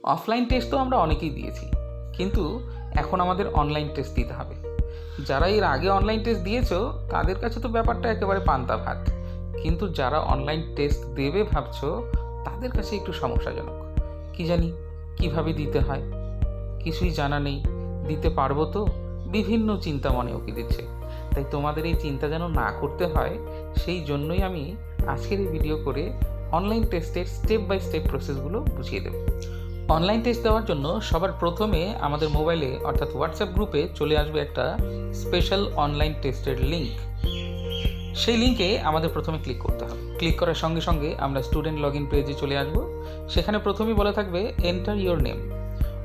Offline test তো আমরা অনেকেই দিয়েছি, কিন্তু এখন আমাদের অনলাইন টেস্ট দিতে হবে। যারা এর আগে অনলাইন টেস্ট দিয়েছো তাদের কাছে তো ব্যাপারটা একেবারে পান্তা ভাত, কিন্তু যারা অনলাইন টেস্ট দেবে ভাবছো তাদের কাছে একটু সমস্যাজনক। কি জানি কিভাবে দিতে হয়, কিছুই জানা নেই, দিতে পারবো তো, বিভিন্ন চিন্তা মনে উকি দিচ্ছে। তাই তোমাদের এই চিন্তা যেন না করতে হয়, সেই জন্যই আমি আজকের এই ভিডিও করে অনলাইন টেস্টের স্টেপ বাই স্টেপ প্রসেসগুলো বুঝিয়ে দেব। অনলাইন টেস্ট দেওয়ার জন্য সবার প্রথমে আমাদের মোবাইলে অর্থাৎ হোয়াটসঅ্যাপ গ্রুপে চলে আসবে একটা স্পেশাল অনলাইন টেস্টের লিঙ্ক। সেই লিঙ্কে আমাদের প্রথমে ক্লিক করতে হবে। ক্লিক করার সঙ্গে সঙ্গে আমরা স্টুডেন্ট লগ ইন পেজে চলে আসব। সেখানে প্রথমেই বলা থাকবে এন্টার ইওর নেম,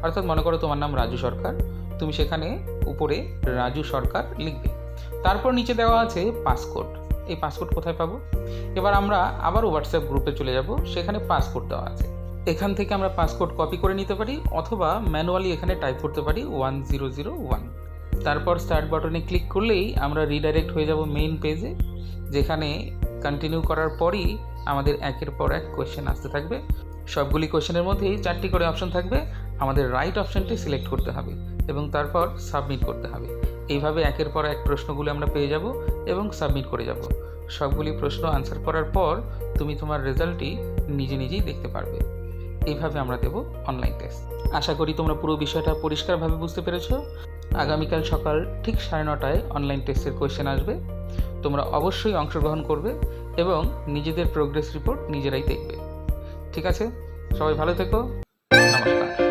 অর্থাৎ মনে করো তোমার নাম রাজু সরকার, তুমি সেখানে উপরে রাজু সরকার লিখবে। তারপর নিচে দেওয়া আছে পাসকোড। এই পাসকোড কোথায় পাবো? এবার আমরা আবার হোয়াটসঅ্যাপ গ্রুপে চলে যাব, সেখানে পাসকোড দেওয়া আছে। এখান থেকে আমরা পাসকোড কপি করে নিতে পারি অথবা ম্যানুয়ালি এখানে টাইপ করতে পারি 1001। তারপর স্টার্ট বাটনে ক্লিক করলেই আমরা রিডাইরেক্ট হয়ে যাব মেইন পেজে, যেখানে কন্টিনিউ করার পরই আমাদের একের পর এক কোয়েশ্চেন আসতে থাকবে। সবগুলি কোয়েশ্চেনের মধ্যেই 4টি করে অপশন থাকবে, আমাদের রাইট অপশনটি সিলেক্ট করতে হবে এবং তারপর সাবমিট করতে হবে। এইভাবে একের পর এক প্রশ্নগুলো আমরা পেয়ে যাব এবং সাবমিট করে যাব। সবগুলি প্রশ্ন আনসার করার পর তুমি তোমার রেজাল্টটি নিজে নিজেই দেখতে পারবে। এইভাবে আমরা দেব অনলাইন টেস্ট। আশা করি তোমরা পুরো বিষয়টা পরিষ্কারভাবে বুঝতে পেরেছো। আগামীকাল সকাল ঠিক 9:30টায় অনলাইন টেস্টের কোয়েশ্চেন আসবে। তোমরা অবশ্যই অংশগ্রহণ করবে এবং নিজেদের প্রোগ্রেস রিপোর্ট নিজেরাই দেখবে। ঠিক আছে, সবাই ভালো থেকো, নমস্কার।